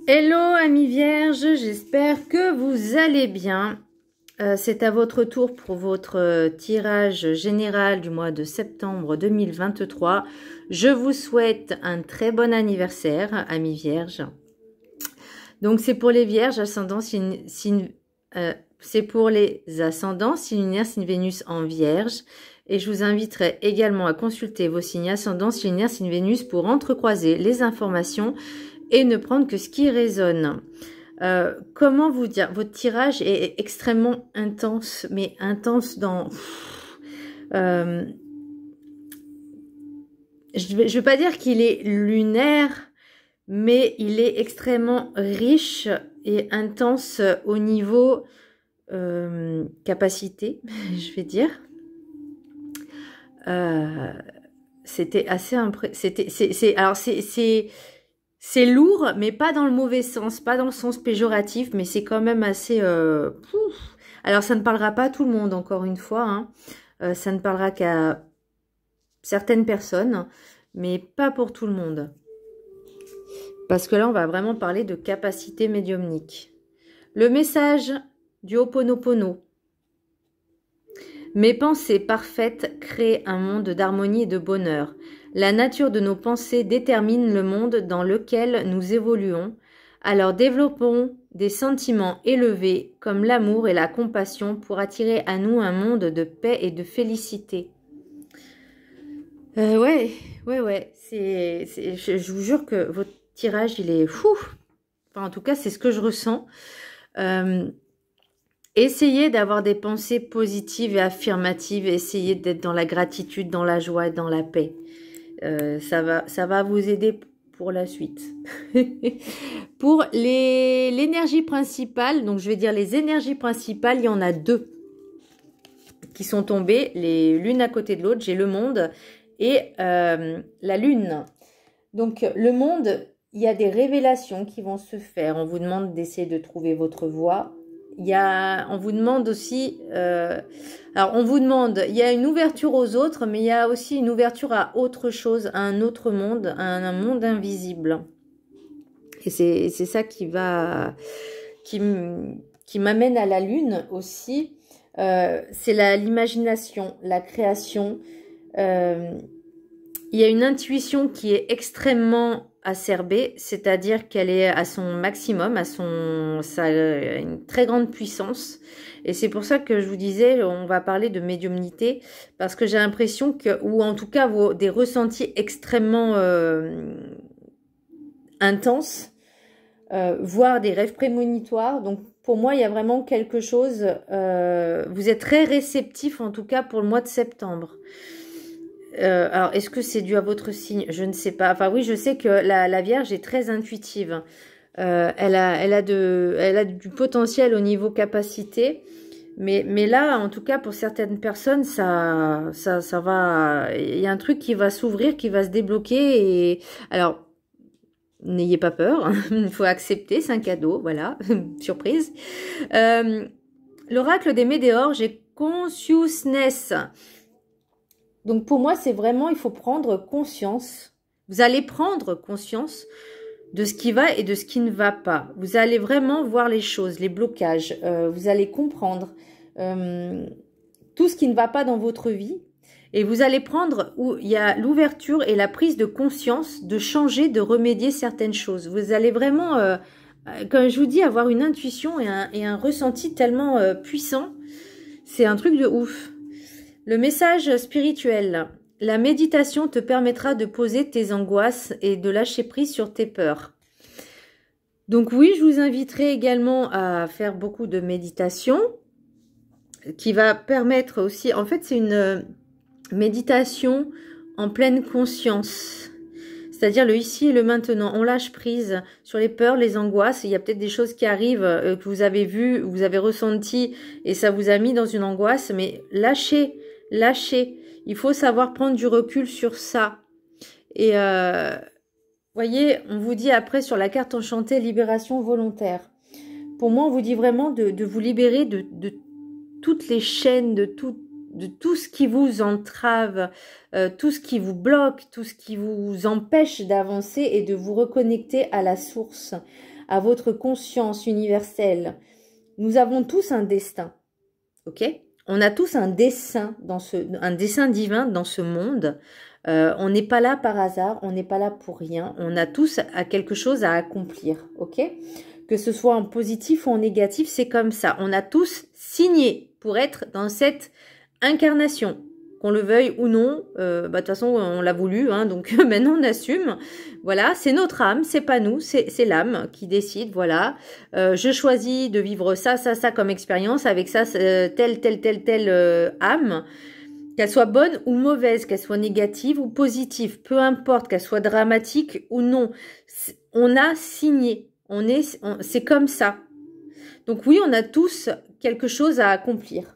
Hello amis vierges, j'espère que vous allez bien. C'est à votre tour pour votre tirage général du mois de septembre 2023. Je vous souhaite un très bon anniversaire amis vierges. Donc c'est pour les vierges, ascendant c'est pour les ascendants, signe lunaire, signe Vénus en vierge. Et je vous inviterai également à consulter vos signes ascendants, signe lunaire, signe Vénus pour entrecroiser les informations et ne prendre que ce qui résonne. Comment vous dire, votre tirage est extrêmement intense, mais intense dans... je ne veux pas dire qu'il est lunaire, mais il est extrêmement riche et intense au niveau capacité, je vais dire. C'était assez impressionnant. C'est lourd, mais pas dans le mauvais sens, pas dans le sens péjoratif, mais c'est quand même assez... Alors, ça ne parlera pas à tout le monde, encore une fois. Hein. Ça ne parlera qu'à certaines personnes, mais pas pour tout le monde. Parce que là, on va vraiment parler de capacité médiumnique. Le message du Ho'oponopono. Mes pensées parfaites créent un monde d'harmonie et de bonheur. La nature de nos pensées détermine le monde dans lequel nous évoluons. Alors développons des sentiments élevés comme l'amour et la compassion pour attirer à nous un monde de paix et de félicité. Ouais. Je vous jure que votre tirage, il est fou. Enfin, en tout cas, c'est ce que je ressens. Essayez d'avoir des pensées positives et affirmatives. Essayez d'être dans la gratitude, dans la joie et dans la paix. Ça va vous aider pour la suite. Pour l'énergie principale, donc je vais dire les énergies principales, il y en a deux qui sont tombées, l'une à côté de l'autre. J'ai le monde et la lune. Donc le monde, il y a des révélations qui vont se faire. On vous demande d'essayer de trouver votre voie. On vous demande aussi, alors on vous demande, il y a une ouverture aux autres, mais il y a aussi une ouverture à autre chose, à un autre monde, à un monde invisible. Et c'est ça qui m'amène à la lune aussi. C'est l'imagination, la création. Il y a une intuition qui est extrêmement acerbée, c'est-à-dire qu'elle est à son maximum, ça a une très grande puissance. Et c'est pour ça que je vous disais, on va parler de médiumnité, parce que j'ai l'impression que, ou en tout cas des ressentis extrêmement intenses, voire des rêves prémonitoires. Donc pour moi, il y a vraiment quelque chose, vous êtes très réceptif en tout cas pour le mois de septembre. Alors, est-ce que c'est dû à votre signe? Je ne sais pas. Enfin, oui, je sais que la Vierge est très intuitive. Elle a du potentiel au niveau capacité. Mais là, en tout cas, pour certaines personnes, ça va... Il y a un truc qui va s'ouvrir, qui va se débloquer. Et alors, n'ayez pas peur. Il faut accepter, c'est un cadeau. Voilà, surprise. L'oracle des météores, j'ai Consciousness. Donc pour moi, c'est vraiment, il faut prendre conscience. Vous allez prendre conscience de ce qui va et de ce qui ne va pas. Vous allez vraiment voir les choses, les blocages. Vous allez comprendre tout ce qui ne va pas dans votre vie. Et vous allez prendre où il y a l'ouverture et la prise de conscience de changer, de remédier certaines choses. Vous allez vraiment, comme je vous dis, avoir une intuition et un ressenti tellement puissant. C'est un truc de ouf. Le message spirituel. La méditation te permettra de poser tes angoisses et de lâcher prise sur tes peurs. Donc oui, je vous inviterai également à faire beaucoup de méditation qui va permettre aussi... En fait, c'est une méditation en pleine conscience. C'est-à-dire le ici et le maintenant. On lâche prise sur les peurs, les angoisses. Il y a peut-être des choses qui arrivent que vous avez vues, vous avez ressenties et ça vous a mis dans une angoisse. Mais lâchez. Il faut savoir prendre du recul sur ça. Et voyez, on vous dit après sur la carte enchantée, libération volontaire. Pour moi, on vous dit vraiment de vous libérer de toutes les chaînes, de tout ce qui vous entrave, tout ce qui vous bloque, tout ce qui vous empêche d'avancer et de vous reconnecter à la source, à votre conscience universelle. Nous avons tous un destin, ok? On a tous un dessin divin dans ce monde. On n'est pas là par hasard, on n'est pas là pour rien. On a tous quelque chose à accomplir, ok? Que ce soit en positif ou en négatif, c'est comme ça. On a tous signé pour être dans cette incarnation. Qu'on le veuille ou non, de toute façon on l'a voulu, hein, donc maintenant on assume. Voilà, c'est notre âme, c'est pas nous, c'est l'âme qui décide. Voilà, je choisis de vivre ça comme expérience avec ça, telle âme, qu'elle soit bonne ou mauvaise, qu'elle soit négative ou positive, peu importe, qu'elle soit dramatique ou non. On a signé, c'est comme ça. Donc oui, on a tous quelque chose à accomplir.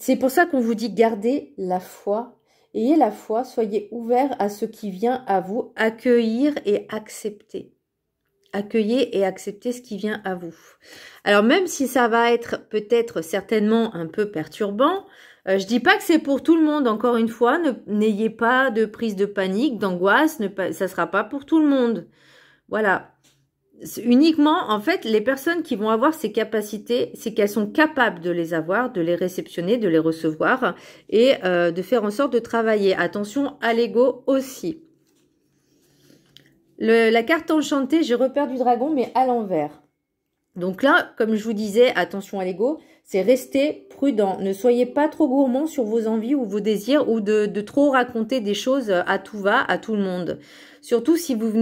C'est pour ça qu'on vous dit gardez la foi. Ayez la foi, soyez ouverts à ce qui vient à vous, accueillir et accepter. Accueillez et acceptez ce qui vient à vous. Alors même si ça va être peut-être certainement un peu perturbant, je dis pas que c'est pour tout le monde, encore une fois, n'ayez pas de prise de panique, d'angoisse, ça sera pas pour tout le monde. Voilà. Uniquement, en fait, les personnes qui vont avoir ces capacités, c'est qu'elles sont capables de les avoir, de les réceptionner, de les recevoir et de faire en sorte de travailler. Attention à l'ego aussi. La carte enchantée, j'ai repère du dragon, mais à l'envers. Donc là, comme je vous disais, attention à l'ego, c'est rester prudent. Ne soyez pas trop gourmand sur vos envies ou vos désirs ou de trop raconter des choses à tout va, à tout le monde. Surtout si vous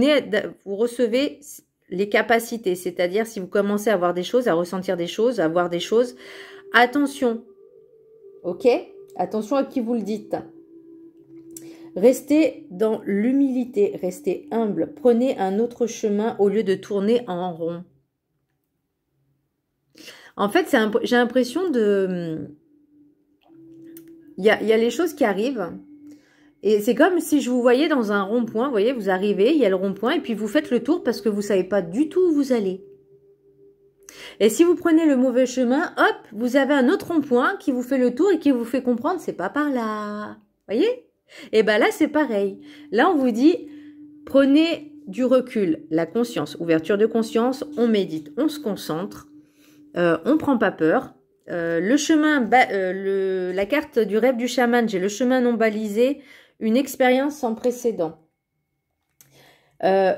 vous recevez les capacités, c'est-à-dire si vous commencez à voir des choses, à ressentir des choses, à voir des choses, attention, ok? Attention à qui vous le dites. Restez dans l'humilité, restez humble, prenez un autre chemin au lieu de tourner en rond. En fait, j'ai l'impression de... Il y a les choses qui arrivent. Et c'est comme si je vous voyais dans un rond-point, vous voyez, vous arrivez, il y a le rond-point, et puis vous faites le tour parce que vous ne savez pas du tout où vous allez. Et si vous prenez le mauvais chemin, hop, vous avez un autre rond-point qui vous fait le tour et qui vous fait comprendre, c'est pas par là. Voyez? Et bien là, c'est pareil. Là, on vous dit, prenez du recul, la conscience, ouverture de conscience, on médite, on se concentre, on ne prend pas peur. Le chemin, la carte du rêve du chaman, j'ai le chemin non balisé, une expérience sans précédent. Il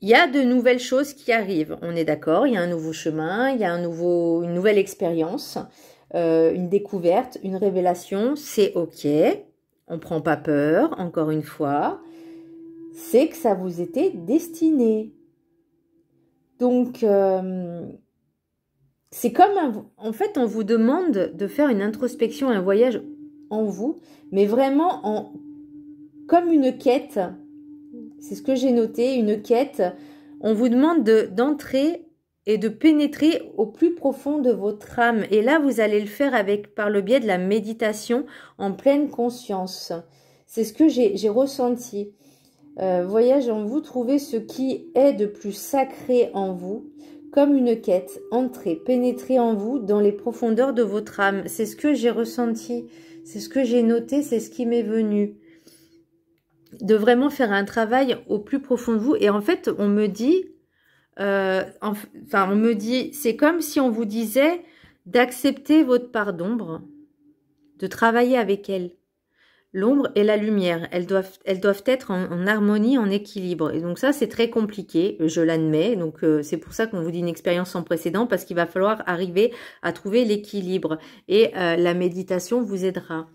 y a de nouvelles choses qui arrivent, on est d'accord, il y a un nouveau chemin, il y a une nouvelle expérience, une découverte, une révélation, c'est ok, on ne prend pas peur, encore une fois, c'est que ça vous était destiné. Donc, c'est comme, en fait, on vous demande de faire une introspection, un voyage en vous, mais vraiment comme une quête. C'est ce que j'ai noté, une quête. On vous demande d'entrer et de pénétrer au plus profond de votre âme. Et là, vous allez le faire par le biais de la méditation en pleine conscience. C'est ce que j'ai ressenti. Voyage en vous, trouvez ce qui est de plus sacré en vous. Comme une quête, entrez, pénétrez en vous dans les profondeurs de votre âme. C'est ce que j'ai ressenti, c'est ce que j'ai noté, c'est ce qui m'est venu. De vraiment faire un travail au plus profond de vous. Et en fait, on me dit, c'est comme si on vous disait d'accepter votre part d'ombre, de travailler avec elle. L'ombre et la lumière, elles doivent être en harmonie, en équilibre. Et donc ça, c'est très compliqué, je l'admets. Donc c'est pour ça qu'on vous dit une expérience sans précédent, parce qu'il va falloir arriver à trouver l'équilibre. Et la méditation vous aidera.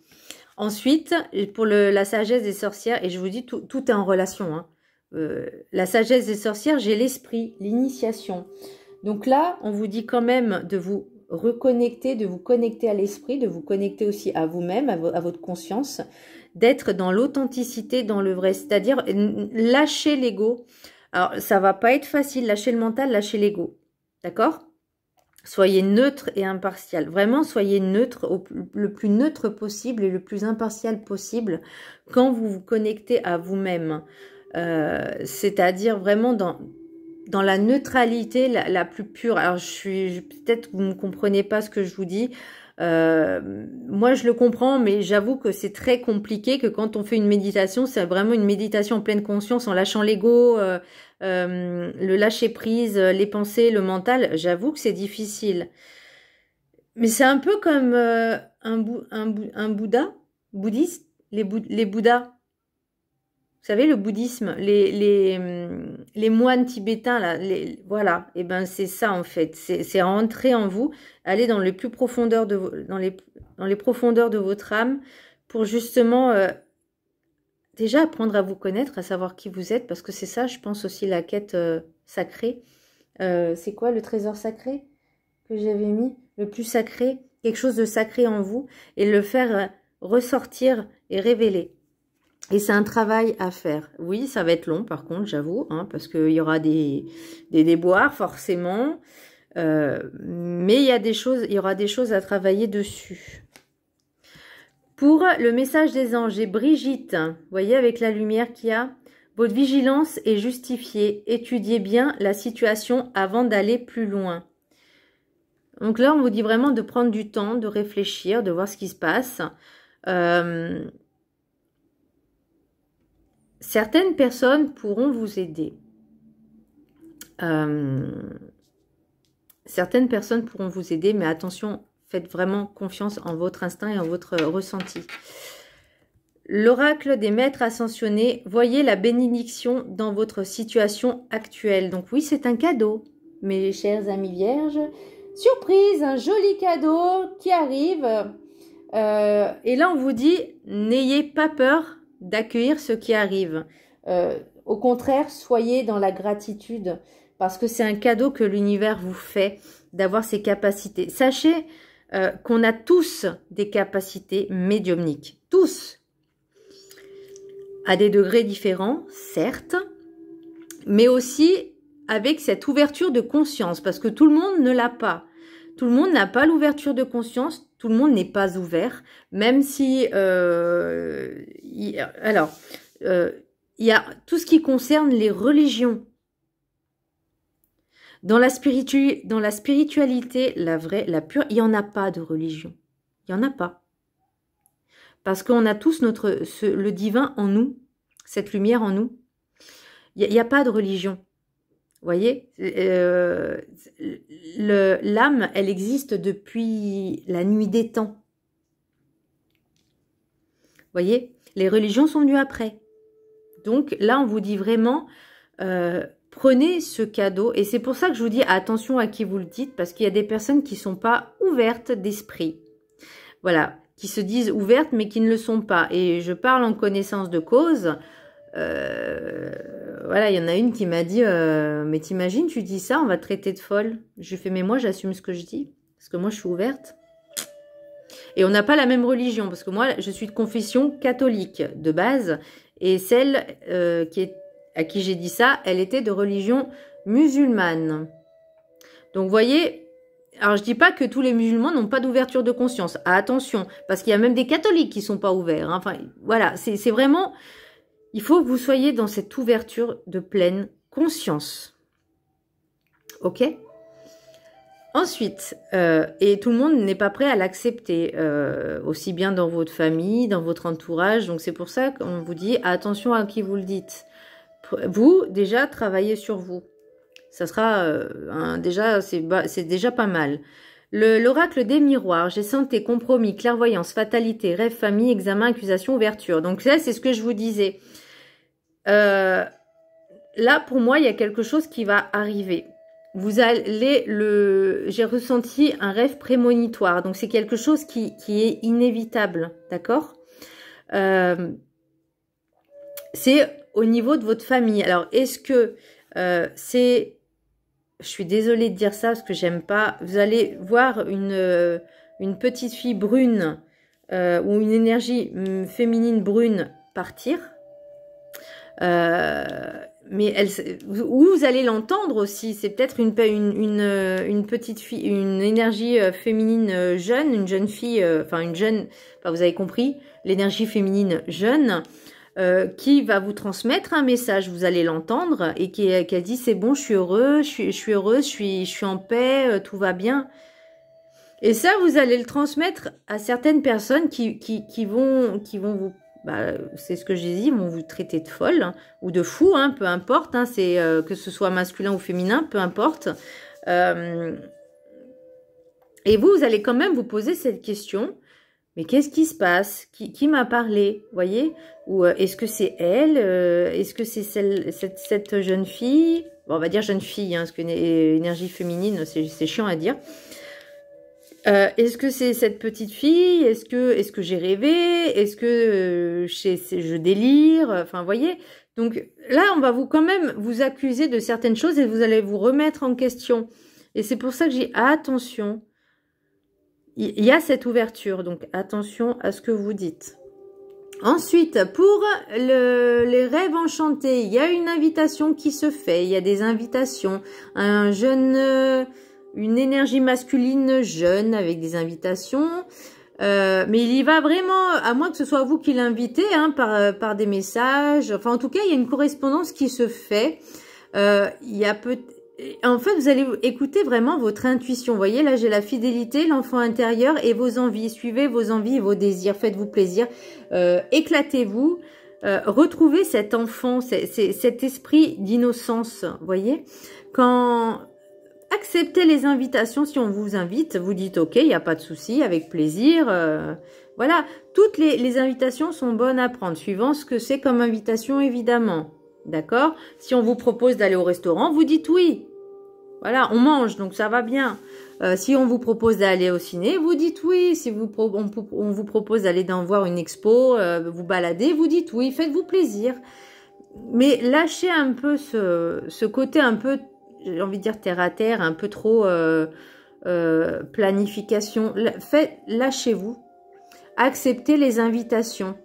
Ensuite, pour la sagesse des sorcières, et je vous dis, tout est en relation. Hein. La sagesse des sorcières, j'ai l'esprit, l'initiation. Donc là, on vous dit quand même de vous reconnecter, de vous connecter à l'esprit, de vous connecter aussi à vous-même, à votre conscience, d'être dans l'authenticité, dans le vrai, c'est-à-dire lâcher l'ego. Alors, ça va pas être facile, lâcher le mental, lâcher l'ego, d'accord? Soyez neutre et impartial. Vraiment, soyez neutre, le plus neutre possible et le plus impartial possible quand vous vous connectez à vous-même. C'est-à-dire vraiment dans la neutralité la plus pure. Alors, peut-être que vous ne comprenez pas ce que je vous dis. Moi, je le comprends, mais j'avoue que c'est très compliqué, que quand on fait une méditation, c'est vraiment une méditation en pleine conscience, en lâchant l'ego, le lâcher prise, les pensées, le mental. J'avoue que c'est difficile. Mais c'est un peu comme un Bouddha, bouddhiste, les Bouddhas. Vous savez, le bouddhisme, les moines tibétains, là, voilà, et ben c'est ça en fait. C'est rentrer en vous, aller dans les plus profondeurs dans les profondeurs de votre âme pour justement déjà apprendre à vous connaître, à savoir qui vous êtes, parce que c'est ça, je pense aussi, la quête sacrée. C'est quoi le trésor sacré que j'avais mis? Le plus sacré, quelque chose de sacré en vous, et le faire ressortir et révéler. Et c'est un travail à faire. Oui, ça va être long, par contre, j'avoue, hein, parce qu'il y aura des déboires, forcément. Mais il y aura des choses à travailler dessus. Pour le message des anges, j'ai Brigitte, vous voyez, avec la lumière qu'il y a. Votre vigilance est justifiée. Étudiez bien la situation avant d'aller plus loin. Donc là, on vous dit vraiment de prendre du temps, de réfléchir, de voir ce qui se passe. Certaines personnes pourront vous aider. Certaines personnes pourront vous aider, mais attention, faites vraiment confiance en votre instinct et en votre ressenti. L'oracle des maîtres ascensionnés, voyez la bénédiction dans votre situation actuelle. Donc oui, c'est un cadeau, mes chers amis vierges. Surprise, un joli cadeau qui arrive. Et là, on vous dit, n'ayez pas peur d'accueillir ce qui arrive. Au contraire, soyez dans la gratitude parce que c'est un cadeau que l'univers vous fait d'avoir ces capacités. Sachez qu'on a tous des capacités médiumniques. Tous. À des degrés différents, certes, mais aussi avec cette ouverture de conscience parce que tout le monde ne l'a pas. Tout le monde n'a pas l'ouverture de conscience, tout le monde n'est pas ouvert, même si... il y a tout ce qui concerne les religions. Dans la spiritualité, la vraie, la pure, il n'y en a pas de religion. Il n'y en a pas. Parce qu'on a tous le divin en nous, cette lumière en nous. Il n'y a pas de religion. Vous voyez, l'âme, elle existe depuis la nuit des temps. Vous voyez, les religions sont venues après. Donc là, on vous dit vraiment, prenez ce cadeau. Et c'est pour ça que je vous dis, attention à qui vous le dites, parce qu'il y a des personnes qui ne sont pas ouvertes d'esprit. Voilà, qui se disent ouvertes, mais qui ne le sont pas. Et je parle en connaissance de cause. Voilà, il y en a une qui m'a dit mais t'imagines, tu dis ça, on va te traiter de folle. Je fais mais moi j'assume ce que je dis parce que moi je suis ouverte. Et on n'a pas la même religion parce que moi je suis de confession catholique de base et celle à qui j'ai dit ça, elle était de religion musulmane. Donc vous voyez, alors je dis pas que tous les musulmans n'ont pas d'ouverture de conscience. Ah, attention, parce qu'il y a même des catholiques qui sont pas ouverts. Hein. Enfin voilà, c'est vraiment... Il faut que vous soyez dans cette ouverture de pleine conscience. Ok? Ensuite, et tout le monde n'est pas prêt à l'accepter, aussi bien dans votre famille, dans votre entourage. Donc c'est pour ça qu'on vous dit attention à qui vous le dites. Vous, déjà, travaillez sur vous. Ça sera, déjà, c'est déjà pas mal. L'oracle des miroirs, j'ai santé, compromis, clairvoyance, fatalité, rêve, famille, examen, accusation, ouverture. Donc ça, c'est ce que je vous disais. Là, pour moi, il y a quelque chose qui va arriver. Vous allez j'ai ressenti un rêve prémonitoire. Donc, c'est quelque chose qui est inévitable. D'accord? C'est au niveau de votre famille. Alors, est-ce que c'est... Je suis désolée de dire ça parce que j'aime pas. Vous allez voir une petite fille brune ou une énergie féminine brune partir. Mais vous allez l'entendre aussi. C'est peut-être une petite fille, une énergie féminine jeune, une jeune fille, enfin vous avez compris, l'énergie féminine jeune. Qui va vous transmettre un message, vous allez l'entendre et qui dit c'est bon, je suis heureux, je suis heureuse, je suis en paix, tout va bien. Et ça, vous allez le transmettre à certaines personnes qui vont vous... Bah, c'est ce que j'ai dit, vont vous traiter de folle hein, ou de fou, hein, peu importe. Hein, c'est que ce soit masculin ou féminin, peu importe. Et vous allez quand même vous poser cette question. Mais qu'est-ce qui se passe? Qui m'a parlé? Vous voyez? Ou est-ce que c'est elle? Est-ce que c'est cette jeune fille? Bon, on va dire jeune fille, hein, parce que énergie féminine, c'est chiant à dire. Est-ce que c'est cette petite fille? Est-ce que j'ai rêvé? Est-ce que je délire? Enfin, vous voyez? Donc là, on va quand même vous accuser de certaines choses et vous allez vous remettre en question. Et c'est pour ça que j'ai attention. Il y a cette ouverture, donc attention à ce que vous dites. Ensuite, pour les rêves enchantés, il y a une invitation qui se fait. Il y a des invitations. Un jeune... une énergie masculine jeune avec des invitations. Mais il y va vraiment, à moins que ce soit vous qui l'invitez, hein, par des messages. Enfin, en tout cas, il y a une correspondance qui se fait. Il y a en fait, vous allez écouter vraiment votre intuition. Vous voyez, là, j'ai la fidélité, l'enfant intérieur et vos envies. Suivez vos envies et vos désirs. Faites-vous plaisir. Éclatez-vous. Retrouvez cet enfant, cet esprit d'innocence. Vous voyez, quand... Acceptez les invitations si on vous invite. Vous dites ok, il n'y a pas de souci, avec plaisir. Voilà, toutes les invitations sont bonnes à prendre, suivant ce que c'est comme invitation évidemment. D'accord? Si on vous propose d'aller au restaurant, vous dites oui. Voilà, on mange, donc ça va bien. Si on vous propose d'aller au ciné, vous dites oui. Si on vous propose d'aller voir une expo, vous balader, vous dites oui. Faites-vous plaisir. Mais lâchez un peu ce côté un peu... j'ai envie de dire terre à terre, un peu trop planification. Lâchez-vous. Acceptez les invitations.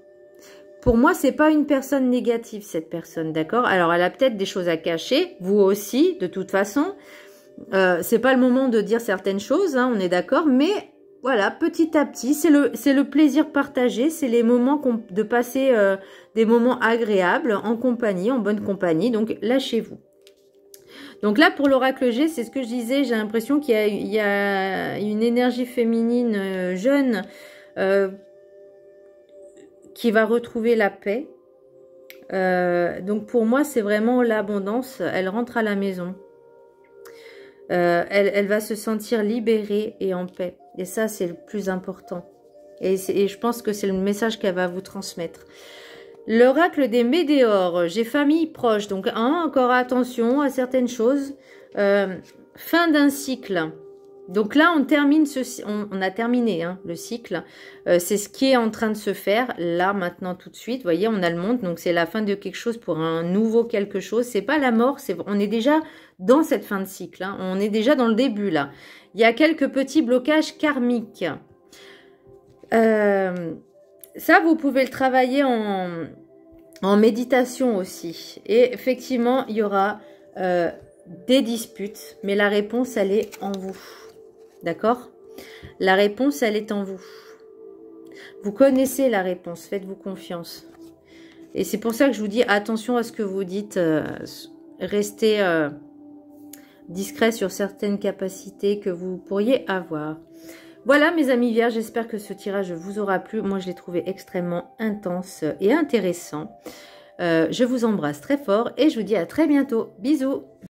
Pour moi, c'est pas une personne négative, cette personne, d'accord? Alors, elle a peut-être des choses à cacher, vous aussi, de toute façon. C'est pas le moment de dire certaines choses, hein, on est d'accord, mais voilà, petit à petit, c'est le plaisir partagé, c'est les moments de passer des moments agréables en compagnie, en bonne compagnie, donc lâchez-vous. Donc là, pour l'oracle G, c'est ce que je disais, j'ai l'impression qu'il y a une énergie féminine jeune qui va retrouver la paix. Donc pour moi, c'est vraiment l'abondance. Elle rentre à la maison. Elle va se sentir libérée et en paix. Et ça, c'est le plus important. Et je pense que c'est le message qu'elle va vous transmettre. L'oracle des météores, j'ai famille proche, donc encore attention à certaines choses. Fin d'un cycle. Donc là, on termine on a terminé hein, le cycle. C'est ce qui est en train de se faire là, maintenant, tout de suite. Vous voyez, on a le monde, donc c'est la fin de quelque chose pour un nouveau quelque chose. C'est pas la mort, on est déjà dans cette fin de cycle. Hein. On est déjà dans le début là. Il y a quelques petits blocages karmiques. Ça, vous pouvez le travailler en méditation aussi. Et effectivement, il y aura des disputes, mais la réponse, elle est en vous. D'accord? La réponse, elle est en vous. Vous connaissez la réponse, faites-vous confiance. Et c'est pour ça que je vous dis, attention à ce que vous dites. Restez discret sur certaines capacités que vous pourriez avoir. Voilà mes amis vierges, j'espère que ce tirage vous aura plu. Moi, je l'ai trouvé extrêmement intense et intéressant. Je vous embrasse très fort et je vous dis à très bientôt. Bisous!